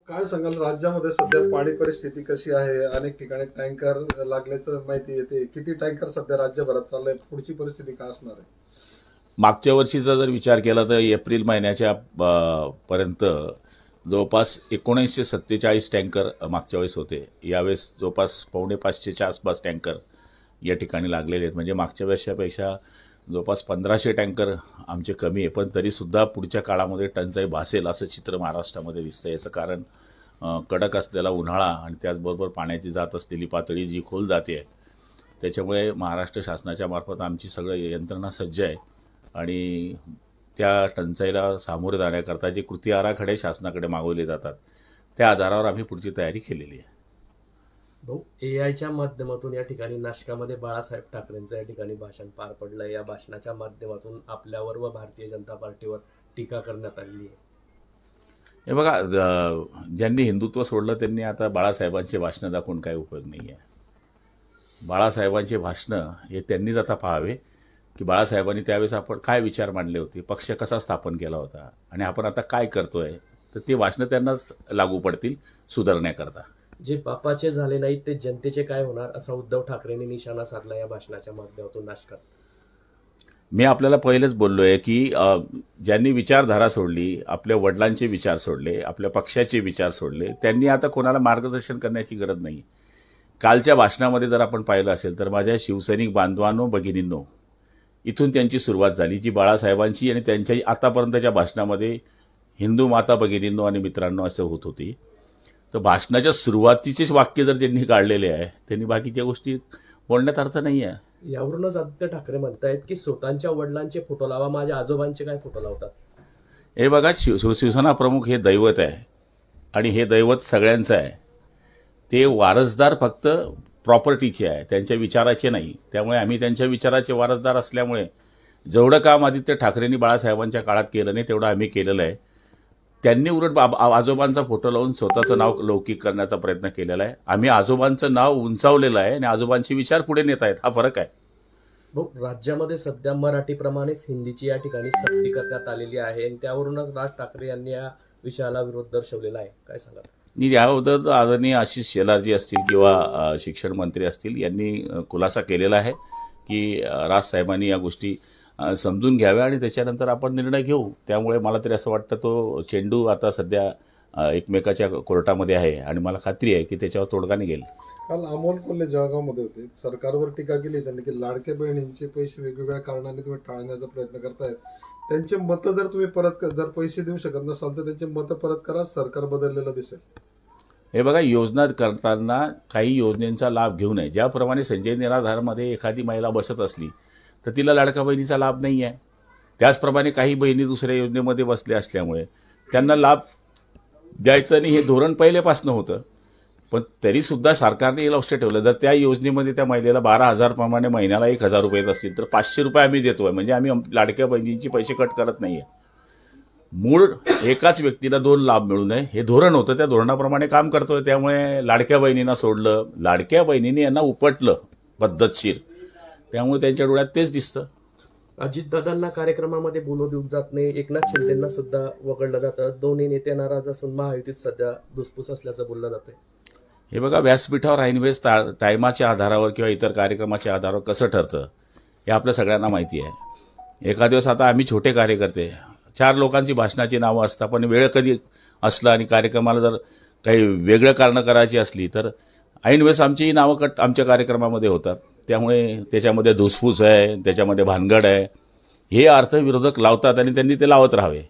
काय सांगाल, राज्यामध्ये सध्या पाणी परिस्थिती कशी आहे? अनेक ठिकाणी टँकर लागल्याचं माहिती येते. किती टँकर सध्या राज्यभरात चाललंय? पुढची परिस्थिती काय असणार आहे? मागच्या वर्षीचा जर विचार केला तर एप्रिल महिन्याच्या पर्यंत जवळपास 1947 टँकर मागच्या वेळेस होते. यावेळेस जवळपास 450च्या आसपास टँकर या ठिकाणी लागलेले आहेत. म्हणजे मागच्या वर्षापेक्षा जवळपास 1500 टँकर आमचे कमी आहे. पण तरीसुद्धा पुढच्या काळामध्ये टंचाई भासेल असं चित्र महाराष्ट्रामध्ये दिसतं. याचं कारण कडक असलेला उन्हाळा आणि त्याचबरोबर पाण्याची जात असलेली पातळी जी खोल जाते आहे, त्याच्यामुळे महाराष्ट्र शासनाच्या मार्फत आमची सगळं यंत्रणा सज्ज आहे आणि त्या टंचाईला सामोरे जाण्याकरता जे कृती आराखडे शासनाकडे मागवले जातात त्या आधारावर आम्ही पुढची तयारी केलेली आहे. भाऊ, एआयच्या माध्यमातून या ठिकाणी नाशकामध्ये बाळासाहेब ठाकरेंचं या ठिकाणी भाषण पार पडलं. या भाषणाच्या माध्यमातून आपल्यावर व भारतीय जनता पार्टीवर टीका करण्यात आलेली आहे. हे बघा, ज्यांनी हिंदुत्व सोडलं त्यांनी आता बाळासाहेबांचे भाषणं दाखवून काय उपयोग नाही आहे. बाळासाहेबांचे भाषणं हे त्यांनीच आता पाहावे की बाळासाहेबांनी त्यावेळेस आपण काय विचार मांडले होते, पक्ष कसा स्थापन केला होता आणि आपण आता काय करतोय, तर ते भाषणं त्यांनाच लागू पडतील सुधारण्याकरता. जे बापाचे झाले नाहीत ते जनतेचे काय होणार, असा उद्धव ठाकरेंनी निशाणा साधला या भाषणाच्या माध्यमातून नाशकात. मी आपल्याला पहिलेच बोललो आहे की ज्यांनी विचारधारा सोडली, आपल्या वडिलांचे विचार सोडले, आपल्या पक्षाचे विचार सोडले, त्यांनी आता कोणाला मार्गदर्शन करण्याची गरज नाही. कालच्या भाषणामध्ये जर आपण पाहिलं असेल तर माझ्या शिवसैनिक बांधवांनो, भगिनींनो, इथून त्यांची सुरुवात झाली जी बाळासाहेबांची आणि त्यांच्या आतापर्यंतच्या भाषणामध्ये हिंदू माता भगिनींनो आणि मित्रांनो असं होत होती. तर भाषणाच्या सुरुवातीचेच वाक्य जर त्यांनी काढलेले आहे, त्यांनी बाकीच्या गोष्टी बोलण्यात अर्थ नाही आहे. यावरूनच आदित्य ठाकरे म्हणतायत की स्वतःच्या वडिलांचे फोटो लावा, माझ्या आजोबांचे काय फोटो लावतात. हे बघा, शिवसेना प्रमुख हे दैवत आहे आणि हे दैवत सगळ्यांचं आहे. ते वारसदार फक्त प्रॉपर्टीचे आहे, त्यांच्या विचाराचे नाही. त्यामुळे आम्ही त्यांच्या विचाराचे वारसदार असल्यामुळे जेवढं काम आदित्य ठाकरेंनी बाळासाहेबांच्या काळात केलं नाही तेवढं आम्ही केलेलं आहे. त्यांनी उलट आजोबांचा फोटो लावून स्वतःचं नाव लौकिक करण्याचा प्रयत्न केलेला आहे. आम्ही आजोबांचं नाव उंचावलेलं आहे आणि आजोबांचे विचार पुढे नेत आहेत. हा फरक आहे. राज्यामध्ये सध्या मराठीप्रमाणेच हिंदीची या ठिकाणी सक्ती करण्यात आलेली आहे आणि त्यावरूनच राज ठाकरे यांनी या विषयाला विरोध दर्शवलेला आहे. काय सांगा? याबद्दल आदरणीय आशिष शेलारजी असतील किंवा शिक्षण मंत्री असतील यांनी खुलासा केलेला आहे की राजसाहेबांनी या गोष्टी समजून घ्याव्या आणि त्याच्यानंतर आपण निर्णय घेऊ. त्यामुळे मला तरी असं वाटतं तो चेंडू आता सध्या एकमेकाच्या कोर्टामध्ये आहे आणि मला खात्री आहे की त्याच्यावर तोडगा निघेल. काल अमोल कोल्हे जळगावमध्ये होते, सरकारवर टीका केली त्यांनी की लाडक्या बहिणींचे पैसे वेगवेगळ्या कारणाने तुम्ही टाळण्याचा प्रयत्न करतायत. त्यांचे मतं जर तुम्ही जर पैसे देऊ शकत नसाल तर त्यांचे मतं परत करा, सरकार बदललेलं दिसेल. हे बघा, योजना करताना काही योजनेचा लाभ घेऊ नये. ज्याप्रमाणे संजय निराधारमध्ये एखादी महिला बसत असली तर तिला लाडका बहिणीचा लाभ नाही आहे. त्याचप्रमाणे काही बहिणी दुसऱ्या योजनेमध्ये बसल्या असल्यामुळे त्यांना लाभ द्यायचं नाही हे धोरण पहिलेपासून होतं. पण तरीसुद्धा सरकारने हे लक्ष ठेवलं, जर त्या योजनेमध्ये त्या महिलेला 12,000 प्रमाणे महिन्याला 1,000 रुपये येत असतील तर 500 रुपये आम्ही देतो आहे. म्हणजे आम्ही लाडक्या बहिणींचे पैसे कट करत नाही आहे. मूळ एकाच व्यक्तीला 2 लाभ मिळू नये हे धोरण होतं, त्या धोरणाप्रमाणे काम करतोय. त्यामुळे लाडक्या बहिणींना सोडलं, लाडक्या बहिणींनी यांना उपटलं पद्धतशीर, त्यामुळे त्यांच्या डोळ्यात तेच दिसतं. अजितदादांना कार्यक्रमामध्ये बोलू देऊ जात नाही, एकनाथ शिंदेंना सुद्धा वगळलं जातं. दोन्ही नेते नाराज असून महायुतीत सध्या धुसफूस असल्याचं बोललं जातंय. हे बघा, व्यासपीठावर ऐनवेळेस टायमाच्या आधारावर किंवा इतर कार्यक्रमाच्या आधारावर कसं ठरतं हे आपल्या सगळ्यांना माहिती आहे. एका दिवस आता आम्ही छोटे कार्यकर्ते 4 लोकांची भाषणाची नावं असतात, पण वेळ कधी असलं आणि कार्यक्रमाला जर काही वेगळं कारणं करायची असली तर ऐनवेळेस आमचीही नावं आमच्या कार्यक्रमामध्ये होतात. त्यामुळे त्याच्यामध्ये धुसफूस आहे, त्याच्यामध्ये भानगड आहे, हे अर्थ विरोधक लावतात आणि त्यांनी ते लावत राहावे.